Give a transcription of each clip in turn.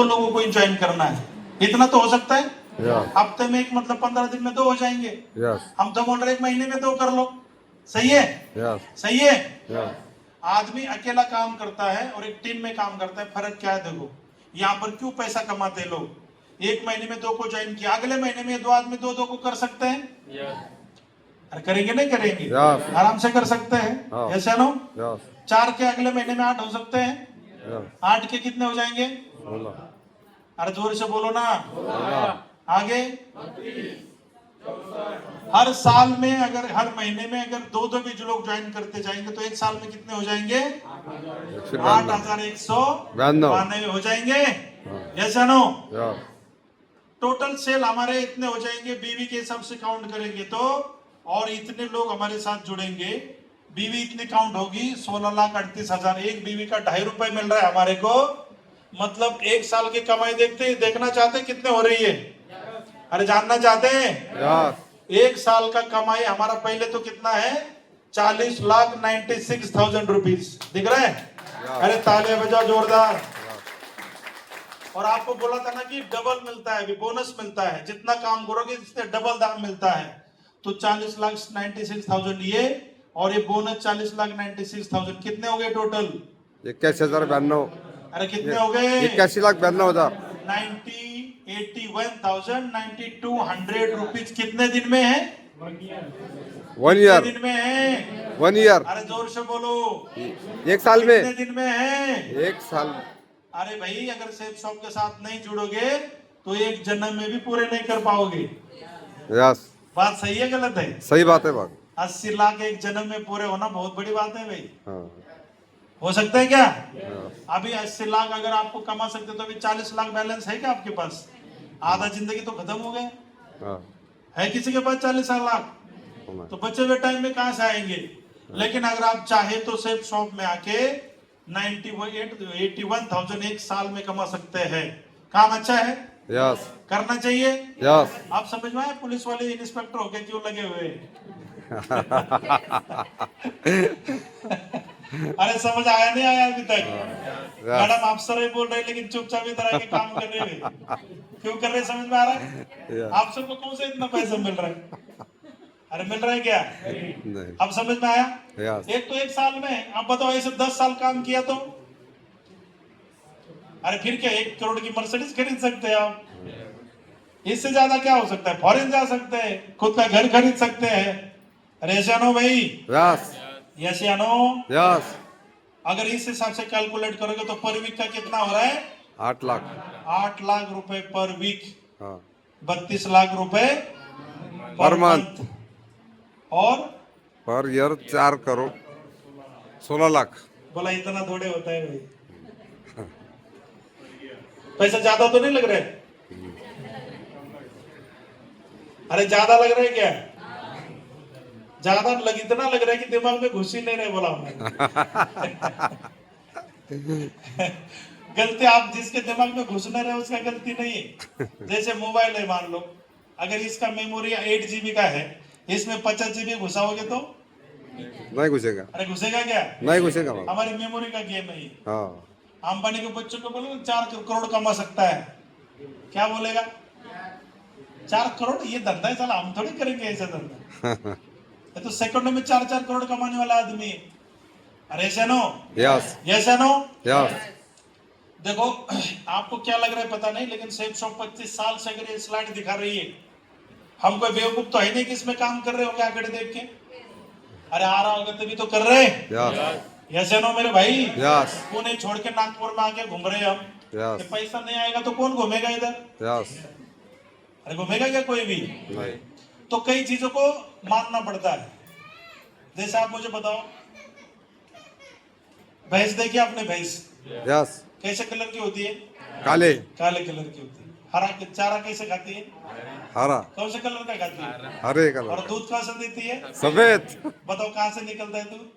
दो लोगों को ज्वाइन करना है, इतना तो हो सकता है। यस हफ्ते में एक मतलब 15 दिन में 2 हो जाएंगे। यस हम तो बोल रहे 1 महीने में 2 कर लो। सही है, यस सही है। यस आदमी अकेला काम करता है और एक टीम में काम करता है, फर्क क्या है? देखो यहाँ पर क्यों पैसा कमाते हैं लोग। 1 महीने में 2 को ज्वाइन किया, अगले महीने में 2 आदमी 2 को कर सकते हैं। अरे करेंगे नहीं करेंगे? Yes. आराम से कर सकते हैं। हाँ। यस या नो? यस 4 के अगले महीने में 8 हो सकते हैं। यस 8 के कितने हो जाएंगे? 16 अरे जोर से बोलो ना। आगे हर साल में अगर हर महीने में अगर 2 भी जो लोग ज्वाइन करते जाएंगे तो 1 साल में कितने हो जाएंगे? 8,192 हो जाएंगे। यस या नो? यस टोटल सेल हमारे इतने हो जाएंगे, बीवी के हिसाब से काउंट करेंगे तो, और इतने लोग हमारे साथ जुड़ेंगे, बीवी इतनी काउंट होगी 16,38,000। एक बीवी का 2.5 रुपए मिल रहा है हमारे को, मतलब 1 साल की कमाई देखना चाहते कितने हो रही है? अरे जानना चाहते हैं? यस 1 साल का कमाई हमारा पहले तो कितना है? 40,96,000 रुपीज। दिख रहा है? अरे तालियां बजाओ जोरदार। और आपको बोला था ना कि डबल मिलता है, अभी बोनस मिलता है, जितना काम करोगे इससे डबल दाम मिलता है। तो 40,96,000 ये, और ये बोनस 40,96,000, कितने हो गए टोटल? 81,092 अरे कितने हो गए? 81,92,000 91,092 रुपीज। कितने दिन में है? 1 ईयर दिन में है? 1 ईयर अरे जोर से बोलो। 1 साल में कितने दिन में है? 1 साल। अरे भाई अगर सेफ शॉप के साथ नहीं जुड़ोगे तो एक जन्म में भी पूरे नहीं कर पाओगे। यस बात सही है गलत है? सही बात है बात। 80 लाख एक जन्म में पूरे होना बहुत बड़ी बात है भाई। हाँ हो सकता है क्या? यस अभी 80 लाख अगर आपको कमा सकते तो अभी 40 लाख बैलेंस है क्या आपके पास? आधा जिंदगी तो खत्म हो गया। हाँ है किसी के पास 40 लाख? तो बचे हुए टाइम में कहां से आएंगे? लेकिन अगर आप चाहे तो सेफ शॉप में आके 81,000 एक साल में कमा सकते हैं। काम अच्छा है, यस करना चाहिए। यस आप समझ में आए? पुलिस वाले इंस्पेक्टर होके क्यों लगे हुए? अरे समझ आया नहीं आया अभी तक? मैडम अफसर ही बोल रहे लेकिन चुपचाप इधर आके काम कर रहे हैं। क्यों कर रहे? समझ में आ रहा है? आप सबको कौन से इतना पैसा मिल रहा है? अरे मिल रहा है क्या? नहीं अब समझ में आया? यस एक तो 1 साल में, आप बताओ ऐसे 10 साल काम किया तो? अरे फिर क्या 1 करोड़ की मर्सिडीज खरीद सकते हैं आप? इससे ज्यादा क्या हो सकता है? फॉरेन जा सकते हैं, खुद का घर खरीद सकते हैं। अरे ऐसा नो भाई? यस यस या नो? यस अगर इस हिसाब से कैलकुलेट करोगे तो पर वीक का कितना हो रहा है? 8 लाख 8 लाख रुपए पर वीक, हाँ 32 लाख रुपए पर मंथ, और पर ईयर 4 करोड़ 16 लाख। बोला इतना थोड़े होता है भाई। पैसा ज्यादा तो नहीं लग रहा है? अरे ज्यादा लग रहा है क्या? ज्यादा इतना लग रहा है कि दिमाग में घुस ही नहीं रहे। बोला गलती आप जिसके दिमाग में घुस नहीं रहे उसका गलती नहीं है। जैसे मोबाइल है, मान लो अगर इसका मेमोरी 8 GB का है, इसमें 50 GB घुसाओगे तो? नहीं घुसेगा। अरे घुसेगा क्या? नहीं घुसेगा बाबा। हमारी मेमोरी का गेम है ये। हाँ अंबानी के बच्चों को बोलो 4 करोड़ कमा सकता है, क्या बोलेगा? 4 करोड़ ये धंधा है साला, हम थोड़ी करेंगे ऐसा धंधा। ये तो सेकंडों में 4-4 करोड़ कमाने वाला आदमी है। अरे ऐसा नो? यस यस या नो? यस देखो आपको क्या लग रहा है पता नहीं, लेकिन सेफ शॉप 25 साल से अगर ये स्लाइड दिखा रही है, हम कोई बेवकूफ तो है नहीं कि इसमें काम कर रहे होंगे आंकड़े देख के। अरे आ रहा होगा तभी तो कर रहे हैं। यस यस या नो मेरे भाई? यस पुणे छोड़ के नागपुर में आके घूम रहे हैं हम। यस कि पैसा नहीं आएगा तो कौन घूमेगा इधर? यस अरे घूमेगा क्या कोई भी? नहीं तो कई चीजों को मानना पड़ता है। जैसे आप मुझे बताओ, भैंस देखी आपने? भैंस यस कैसे कलर की होती है? काले काले कलर की होती है। हरा चारा कैसे खाती है? हरा कौन से कलर का खाती है? हरे और कलर दूध कहाँ से देती है? सफेद। बताओ कहाँ से निकलता है दूध?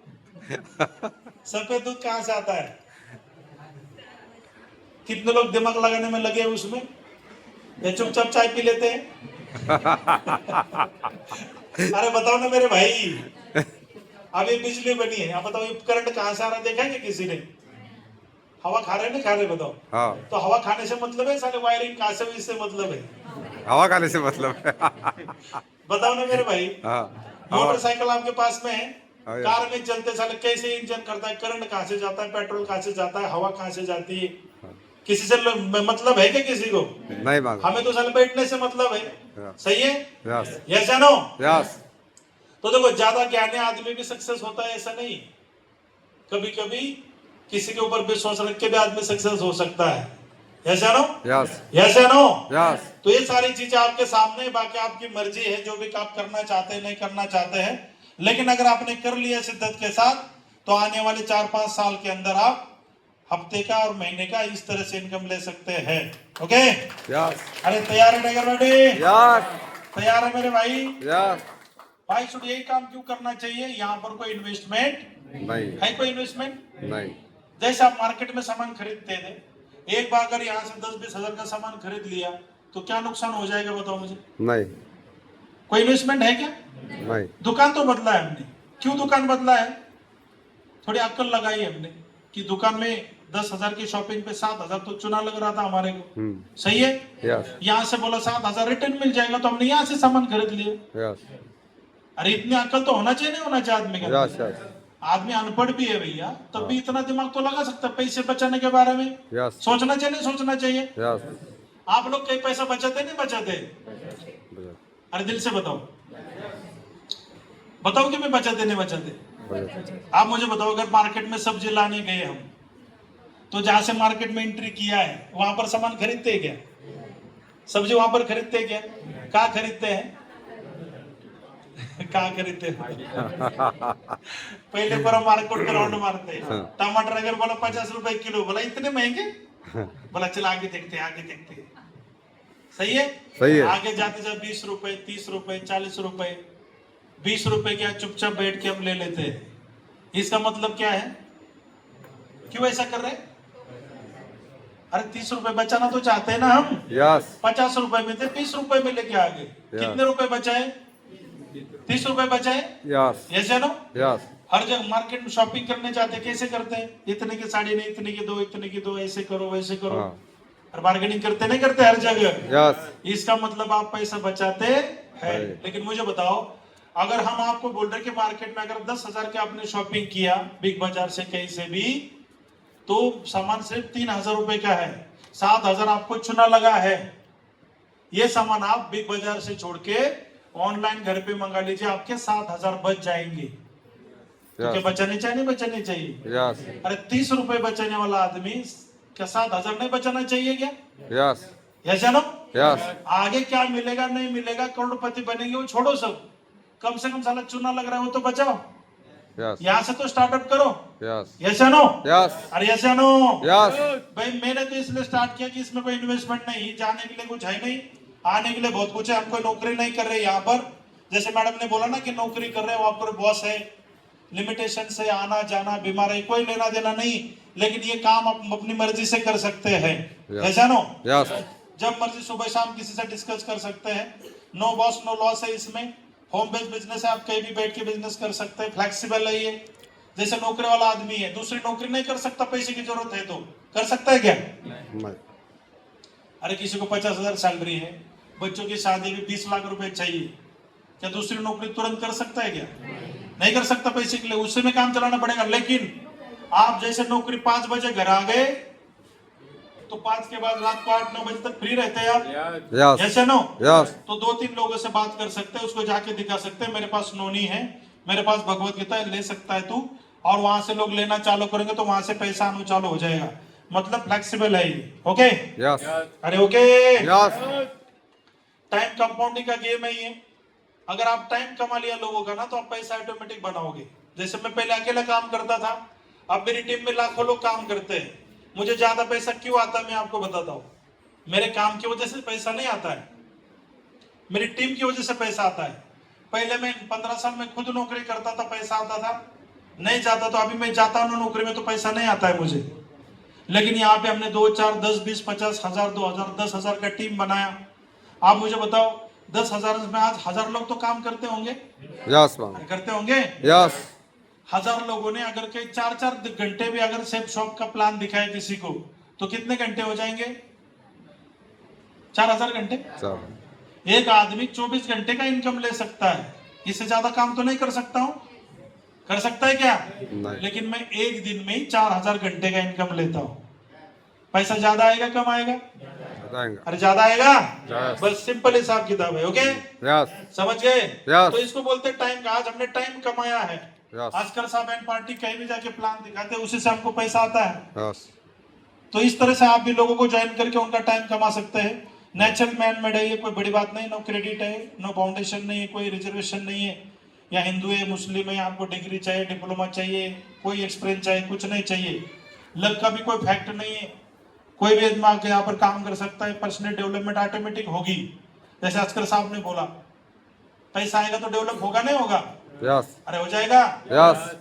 सफेद दूध कहाँ से आता है? कितने लोग दिमाग लगाने में लगे हैं उसमें, या चुपचाप चाय पी लेते हैं? अरे बताओ ना मेरे भाई, अब ये बिजली बनी है, अब बताओ ये करंट कहाँ से आ रहा है? देखा है किसी ने? हवा खा रहे नहीं खा रहे बताओ? हाँ, तो हवा खाने से मतलब है साले वायरिंग कहाँ से हुई इससे मतलब है? हवा खाने से मतलब है। बताओ ना मेरे भाई। हाँ, हवा। मोटरसाइकिल आपके पास में है, हाँ, यार। कार में चलते साले कैसे इंजन करता है, करंट कहाँ से जाता है, पेट्रोल कहाँ से जाता है, हवा कहाँ से जाती है? किसी से मतलब है क्या किसी को? नहीं मांगा। हमें तो साले बैठने से मतलब है। यस, सही है? यस, यस या नो? यस, तो देखो ज्यादा ज्ञानी आदमी भी सक्सेस होता है ऐसा नहीं। कभी कभी किसी के ऊपर विश्वास रख के भी आदमी सक्सेस हो सकता है। यस या नो? यस, यस या नो? यस, तो ये सारी चीजें आपके सामने, बाकी आपकी मर्जी है जो भी आप करना चाहते हैं नहीं करना चाहते हैं। लेकिन अगर आपने कर लिया शिद्दत के साथ तो आने वाले 4-5 साल के अंदर आप हफ्ते का और महीने का इस तरह से इनकम ले सकते हैं। ओके? यस, अरे तैयार है टाइगर बेटे? यस, तैयार है मेरे भाई? यस। भाई शुड यही काम क्यों करना चाहिए? यहाँ पर कोई इन्वेस्टमेंट नहीं, है? कोई इन्वेस्टमेंट नहीं, जैसे आप मार्केट में सामान खरीदते थे, एक बार अगर यहाँ से 10-20 हजार का सामान खरीद लिया तो क्या नुकसान हो जाएगा बताओ मुझे? नहीं, कोई इन्वेस्टमेंट है क्या? नहीं। दुकान तो बदला है हमने। क्यों दुकान बदला है? थोड़ी अक्ल लगाई है हमने कि दुकान में 10,000 की शॉपिंग पे 7,000 तो चुना लग रहा था हमारे को। सही है? यस, यहाँ से बोला 7,000 रिटर्न मिल जाएगा तो हमने यहाँ से सामान खरीद लिया। यस, अरे इतनी अक्ल तो होना चाहिए, नहीं होना चाहिए आदमी का? यस, यस, आदमी अनपढ़ भी है भैया, तब भी इतना दिमाग तो लगा सकता है पैसे बचाने के बारे में। यस, सोचना चाहिए नहीं सोचना चाहिए? यस। आप लोग कई पैसा बचाते नहीं बचाते? अरे दिल से बताओ, बताओ कि मैं बचाते नहीं बचाते? आप मुझे बताओ, अगर मार्केट में सब्जी लाने गए हम, तो जहां से मार्केट में एंट्री किया है वहां पर सामान खरीदते हैं क्या? सब्जी वहां पर खरीदते हैं क्या? कहाँ खरीदते हैं? कहाँ खरीदते हैं? पहले पर हम मार्केट का राउंड मारते हैं। टमाटर अगर बोला 50 रुपए किलो, बोला इतने महंगे, बोला चल आगे देखते हैं आगे देखते हैं। सही है? सही है। आगे जाते जाते 20 रुपए 30 रुपए 40 रुपए 20 रुपए क्या चुपचाप बैठ के हम ले लेते हैं। इसका मतलब क्या है? क्यों ऐसा कर रहे हैं? अरे 30 रुपए बचाना तो चाहते हैं ना हम। यस, 50 रुपए में थे 20 रुपए में लेके आ गए। कितने रुपए बचाए? 30 रुपए बचाए। यस, यस या नो? यस, हर जगह मार्केट में शॉपिंग करने जाते कैसे करते हैं? इतने की साड़ी नहीं, इतने की दो, इतने की दो, ऐसे करो वैसे करो। हाँ। और बार्गेनिंग करते नहीं करते हर जगह? यस, इसका मतलब आप पैसा बचाते हैं। लेकिन मुझे बताओ, अगर हम आपको बोल रहे कि मार्केट में अगर 10,000 के आपने शॉपिंग किया बिग बाजार से कहीं से भी, तो सामान सिर्फ 3,000 रुपए का है, 7,000 आपको चुना लगा है। ये सामान आप बिग बाजार से छोड़ के ऑनलाइन घर पे मंगा लीजिए, आपके 7,000 बच जाएंगे। तो क्या बचाने चाहिए नहीं बचाने चाहिए? यस, अरे 30 रुपए बचाने वाला आदमी क्या 7,000 नहीं बचाना चाहिए क्या? यस, यस या नो? यस, आगे क्या मिलेगा नहीं मिलेगा, करोड़पति बनेंगे वो छोड़ो सब, कम से कम साला चूना लग रहा है वो तो बचाओ। यस, यहाँ से तो स्टार्टअप करो। यस, यस या नो? यस, अरे यस या नो? यस, भाई मैंने तो इसलिए स्टार्ट किया कि इसमें कोई इन्वेस्टमेंट नहीं, जाने के लिए कुछ है नहीं, आने के लिए बहुत कुछ है। हम कोई नौकरी नहीं कर रहे यहाँ पर। जैसे मैडम ने बोला ना कि नौकरी कर रहे हैं, वहां पर बॉस है, लिमिटेशन से आना जाना, बीमारी, कोई लेना देना नहीं। लेकिन ये काम आप अपनी मर्जी से कर सकते हैं। यस या नो? यस, जब मर्जी सुबह शाम किसी से डिस्कस कर सकते हैं। नो बॉस नो लॉस है इसमें। होम बेस्ड बिजनेस है, आप कहीं भी बैठ के बिजनेस कर सकते हैं, फ्लेक्सिबल है ये। जैसे नौकरी वाला आदमी है, दूसरी नौकरी नहीं कर सकता, पैसे की जरूरत है तो कर सकता है क्या? नहीं, अरे किसी को 50,000 सैलरी है, बच्चों की शादी में 20 लाख रुपए चाहिए, क्या दूसरी नौकरी तुरंत कर सकता है क्या? नहीं कर सकता पैसे के लिए, उससे में काम चलाना पड़ेगा। लेकिन आप जैसे नौकरी 5 बजे घर आ गए तो 5 के बाद रात को 8-9 बजे तक फ्री रहते हैं आप। यस, यस या नो? यस, तो 2-3 लोगों से बात कर सकते हैं, उसको जाके दिखा सकते हैं मेरे पास नोनी है, मेरे पास भगवत गीता है, ले सकता है तू। और वहां से लोग लेना चालू करेंगे तो वहां से पैसा आना चालू हो जाएगा। मतलब फ्लेक्सिबल है ये। ओके? यस, अरे ओके? यस, टाइम कंपाउंडिंग का गेम है ये। अगर आप टाइम कमा लिया लोगों का ना तो आप पैसा ऑटोमेटिक बनाओगे। जैसे मैं पहले अकेला काम करता था, अब मेरी टीम में लाखों लोग काम करते हैं। मुझे ज्यादा पैसा क्यों आता है मैं आपको बताता हूँ। मेरे काम की वजह से पैसा नहीं आता है, मेरी टीम की वजह से पैसा आता है। पहले मैं 15 साल में खुद नौकरी करता था, पैसा आता था, नहीं जाता तो अभी मैं जाता हूँ नौकरी में तो पैसा नहीं आता है मुझे। लेकिन यहाँ पे हमने 2, 4, 10, 20, 50, 1000, 2000, 10,000 का टीम बनाया। आप मुझे बताओ 10,000 में आज 1000 लोग तो काम करते होंगे? यस, करते होंगे। यस, 1000 लोगों ने अगर कई 4-4 घंटे भी अगर सेफ शॉप का प्लान दिखाए किसी को, तो कितने घंटे हो जाएंगे? 4000 घंटे। चल एक आदमी 24 घंटे का इनकम ले सकता है, इससे ज्यादा काम तो नहीं कर सकता हूं। कर सकता है क्या? नहीं। लेकिन मैं एक दिन में ही 4000 घंटे का इनकम लेता हूं। पैसा ज्यादा आएगा कम आएगा? बताएंगे। अरे ज्यादा आएगा। Yes. बस सिंपल हिसाब किताब है। ओके, यस समझ गए? Yes. तो इसको बोलते हैं टाइम का। आज हमने टाइम कमाया है। Yes. आजकल साहब एंड पार्टी कहीं भी जाके प्लान दिखाते हैं, उसी से हमको पैसा आता है। यस तो इस तरह से आप भी लोगों को ज्वाइन करके उनका टाइम कमा सकते हैं। नेचुरल मैन मेड है, ये कोई बड़ी बात नहीं। नो क्रेडिट है, नो फाउंडेशन नहीं है, कोई रिजर्वेशन नहीं है, या हिंदू है मुस्लिम है, आपको डिग्री चाहिए, डिप्लोमा चाहिए, कोई एक्सपीरियंस चाहिए, कुछ नहीं चाहिए। लक का भी कोई फैक्ट नहीं है। कोई भी आदमी आके यहाँ पर काम कर सकता है। पर्सनल डेवलपमेंट ऑटोमेटिक होगी। जैसे अस्कर साहब ने बोला, पैसा आएगा तो डेवलप होगा नहीं होगा? यस अरे हो जाएगा। यस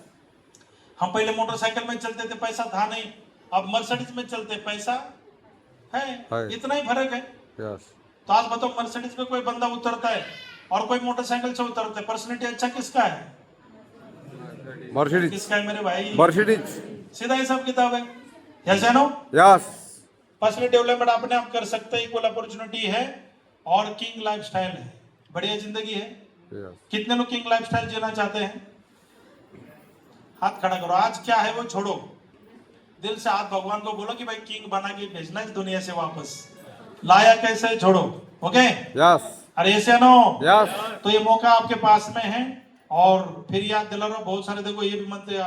हम पहले मोटरसाइकिल में चलते थे, पैसा था नहीं। अब मर्सिडीज में चलते, पैसा है। इतना ही फर्क है। यस तो आज बताओ, मर्सिडीज में कोई बंदा उतरता है और कोई मोटरसाइकिल से उतरता है, पर्सनैलिटी अच्छा किसका है? मर्सिडीज किसका है मेरे भाई? मर्सिडीज सीधा हिसाब किताब है। Yes no? Yes personal development अपने आप कर सकते हैं, इक्वल अपॉर्चुनिटी है और किंग लाइफस्टाइल है, बढ़िया जिंदगी है। यस कितने लोग किंग लाइफस्टाइल जीना चाहते हैं? हाथ खड़ा करो। आज क्या है वो छोड़ो, दिल से हाथ भगवान को बोलो कि भाई किंग बना के भेजना इस दुनिया से वापस। लाया कैसे है छोड़ो। ओके, यस अरे ऐसे नो? यस तो ये मौका आपके पास में है। और फिर याद दिला रहा हूं, बहुत सारे देखो ये भी मंत्री,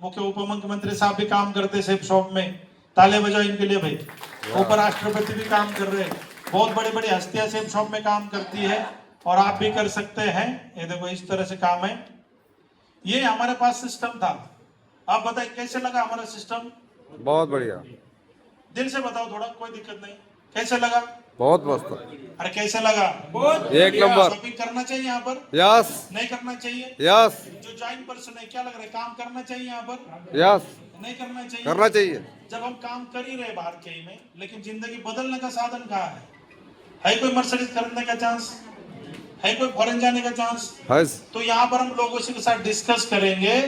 मुख्य उप मुख्यमंत्री साहब भी काम करते सेफ शॉप में। ताले बजाओ इनके लिए भाई। उपराष्ट्रपति भी काम कर रहे हैं, बहुत बड़ी बड़ी हस्तियां सेफ शॉप में काम करती है, और आप भी कर सकते हैं। ये देखो इस तरह से काम है। ये हमारे पास सिस्टम था। आप बताइए कैसे लगा हमारा सिस्टम? बहुत बढ़िया, दिल से बताओ थोड़ा, कोई दिक्कत नहीं। कैसे लगा? बहुत मस्त, अरे कैसे लगा? बहुत एक नंबर। शॉपिंग करना चाहिए यहाँ पर? यस नहीं करना चाहिए? यस जो ज्वाइन पर्सन है, क्या लग रहा है, काम करना चाहिए यहाँ पर? यस नहीं करना चाहिए? करना चाहिए। जब हम काम कर ही रहे बाहर कहीं में, लेकिन जिंदगी बदलने का साधन कहाँ है कोई मर्सिडीज खरीदने का चांस है? कोई फॉरेन जाने का चांस? तो यहाँ पर हम लोगों के साथ डिस्कस करेंगे,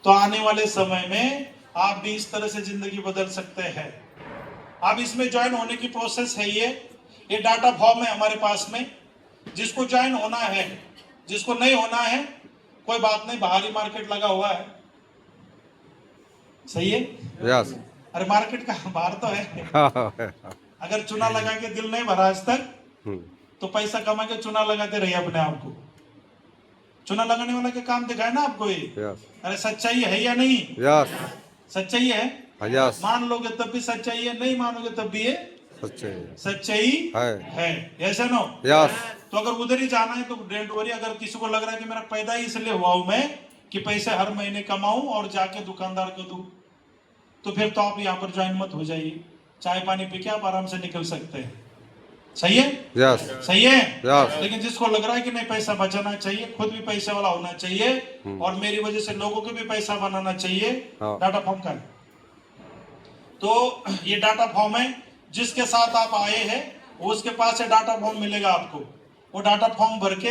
तो आने वाले समय में आप भी इस तरह से जिंदगी बदल सकते हैं। अब इसमें ज्वाइन होने की प्रोसेस है। ये डाटा फॉर्म है हमारे पास में। जिसको ज्वाइन होना है, जिसको नहीं होना है कोई बात नहीं, बाहरी मार्केट लगा हुआ है। सही है? यस अरे मार्केट का बाहर तो है। अगर चुना लगा के दिल नहीं भरा आज तक, तो पैसा कमा के चुना लगाते रहिए अपने आप को। चुना लगाने वाला के काम दिखाए ना आपको ये। यस अरे सच्चाई है या नहीं? यस सच्चाई है। यस मान लोगे तब भी सच्चाई है, नहीं मानोगे तब भी ये सच्चाई सच्चाई है। ऐसा नो? यस तो अगर उधर ही जाना है तो डोंट वरी। अगर किसी को लग रहा है कि मेरा पैदा ही इसलिए हुआ हूं मैं कि पैसे हर महीने कमाऊं और जाके दुकानदार को दूं, तो फिर तो आप यहाँ पर ज्वाइन मत हो जाइए। चाय पानी पी के आप आराम से निकल सकते हैं। सही है? यस सही है? यस लेकिन जिसको लग रहा है कि नहीं पैसा बचाना चाहिए, खुद भी पैसे वाला होना चाहिए, और मेरी वजह से लोगों को भी पैसा बनाना चाहिए, डाटा फॉर्म का है। तो ये डाटा फॉर्म है, जिसके साथ आप आए हैं उसके पास से डाटा फॉर्म मिलेगा आपको। वो डाटा फॉर्म भर के,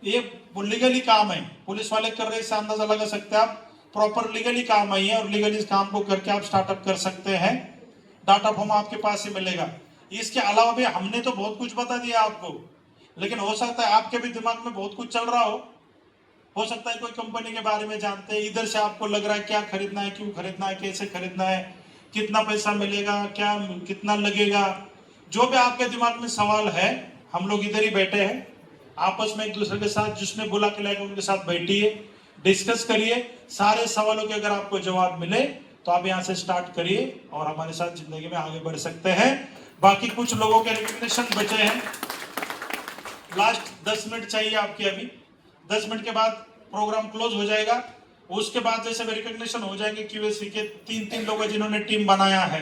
ये लीगली काम है, पुलिस वाले कर रहे, इससे अंदाजा लगा सकते हैं आप। प्रॉपर लीगली काम है और लीगली इस काम को करके आप स्टार्टअप कर सकते हैं। डाटा फॉर्म आपके पास ही मिलेगा। इसके अलावा भी हमने तो बहुत कुछ बता दिया आपको, लेकिन हो सकता है आपके भी दिमाग में बहुत कुछ चल रहा हो सकता है कोई कंपनी के बारे में जानते हैं, इधर से आपको लग रहा है क्या खरीदना है, क्यों खरीदना है, कैसे खरीदना है, कितना पैसा मिलेगा, क्या कितना लगेगा। जो भी आपके दिमाग में सवाल है, हम लोग इधर ही बैठे हैं, आपस में एक दूसरे के साथ, जिसने बुला के लाएगा उनके साथ बैठिए, डिस्कस करिए। सारे सवालों के अगर आपको जवाब मिले तो आप यहाँ से स्टार्ट करिए और हमारे साथ जिंदगी में आगे बढ़ सकते हैं। बाकी कुछ लोगों के रिकग्निशन बचे हैं, लास्ट 10 मिनट चाहिए आपके। अभी 10 मिनट के बाद प्रोग्राम क्लोज हो जाएगा। उसके बाद जैसे रिकग्निशन हो जाएंगे क्यूएसी के 3 लोग जिन्होंने टीम बनाया है।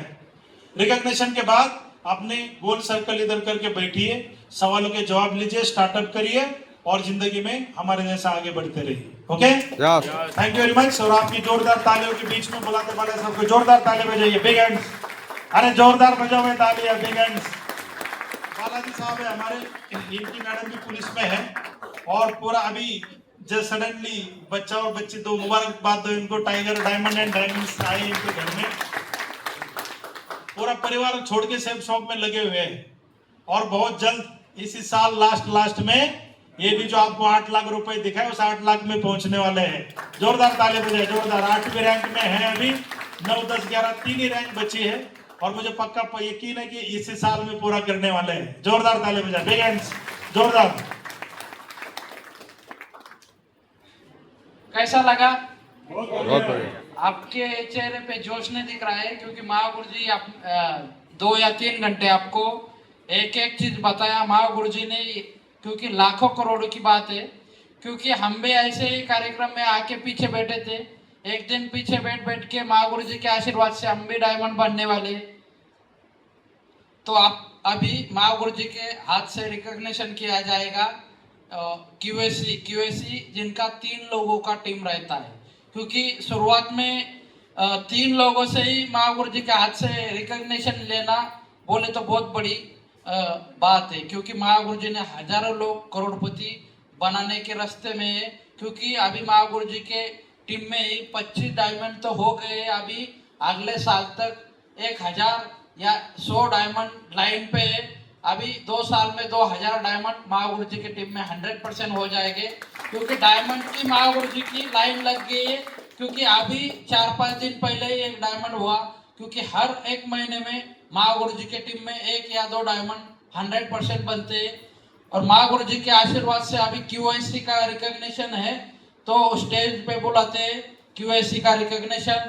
रिकग्निशन के बाद अपने गोल सर्कल इधर करके बैठिए, सवालों के जवाब लीजिए, स्टार्टअप करिए और जिंदगी में हमारे जैसा आगे बढ़ते रहिए। Okay, thank you very much. और आपकी जोरदार तालियों के बीच में बुलाते वाले सबको जोरदार ताली बजाइए, बिग हैंड्स। अरे जोरदार बजाओ में तालियां, बिग हैंड्स। बालाजी साहब है हमारे, इनकी मैडम भी पुलिस में है और पूरा अभी जस्ट सडनली बच्चा और बच्ची दो मुबारकबाद दो इनको, टाइगर डायमंड एंड डायमंड्स आए इनके घर में। पूरा परिवार छोड़ के सेब शॉप में लगे हुए हैं और बहुत जल्द इसी साल लास्ट में ये भी जो आपको 8 लाख रुपए दिखाए उस 8 लाख में पहुंचने वाले हैं। जोरदार ताली बजाए, जोरदार। 8वीं रैंक में है अभी, 9, 10, 11 तीन ही रैंक बची है और मुझे पक्का यकीन है कि इसी साल में पूरा करने वाले हैं। जोरदार ताली बजाए, बिग हैंड्स, जोरदार। कैसा लगा? बहुत बढ़िया। आपके चेहरे पे जोश नहीं दिख रहा है क्योंकि महागुरु जी आप 2 या 3 घंटे आपको एक एक चीज बताया महागुरु जी ने, क्योंकि लाखों करोड़ों की बात है। क्योंकि हम भी ऐसे ही कार्यक्रम में आके पीछे बैठे थे, एक दिन पीछे बैठ के महागुरु जी के आशीर्वाद से हम भी डायमंड बनने वाले। तो आप अभी महागुरु जी के हाथ से रिकॉग्निशन किया जाएगा क्यूएसी जिनका 3 लोगों का टीम रहता है। क्योंकि शुरुआत में 3 लोगों से ही महागुरु जी के हाथ से रिकॉग्निशन लेना बोले तो बहुत बड़ी बात है। क्योंकि महागुरु जी ने हजारों लोग करोड़पति बनाने के रास्ते में है। क्योंकि अभी महागुरु जी के टीम में ही 25 डायमंड तो हो गए, अभी अगले साल तक 1000 या 100 डायमंड लाइन पे है। अभी 2 साल में 2000 डायमंड महागुरु जी की टीम में 100% हो जाएंगे। क्योंकि डायमंड की महागुरु जी की लाइन लग गई है। क्योंकि अभी 4-5 दिन पहले ही एक डायमंड हुआ। क्योंकि हर एक महीने में महागुरु जी के टीम में 1 या 2 डायमंड 100% बनते हैं। और महागुरु जी के आशीर्वाद से अभी क्यूआईसी का रिकॉग्निशन है, तो स्टेज पे बुलाते हैं क्यूआईसी का रिकॉग्निशन।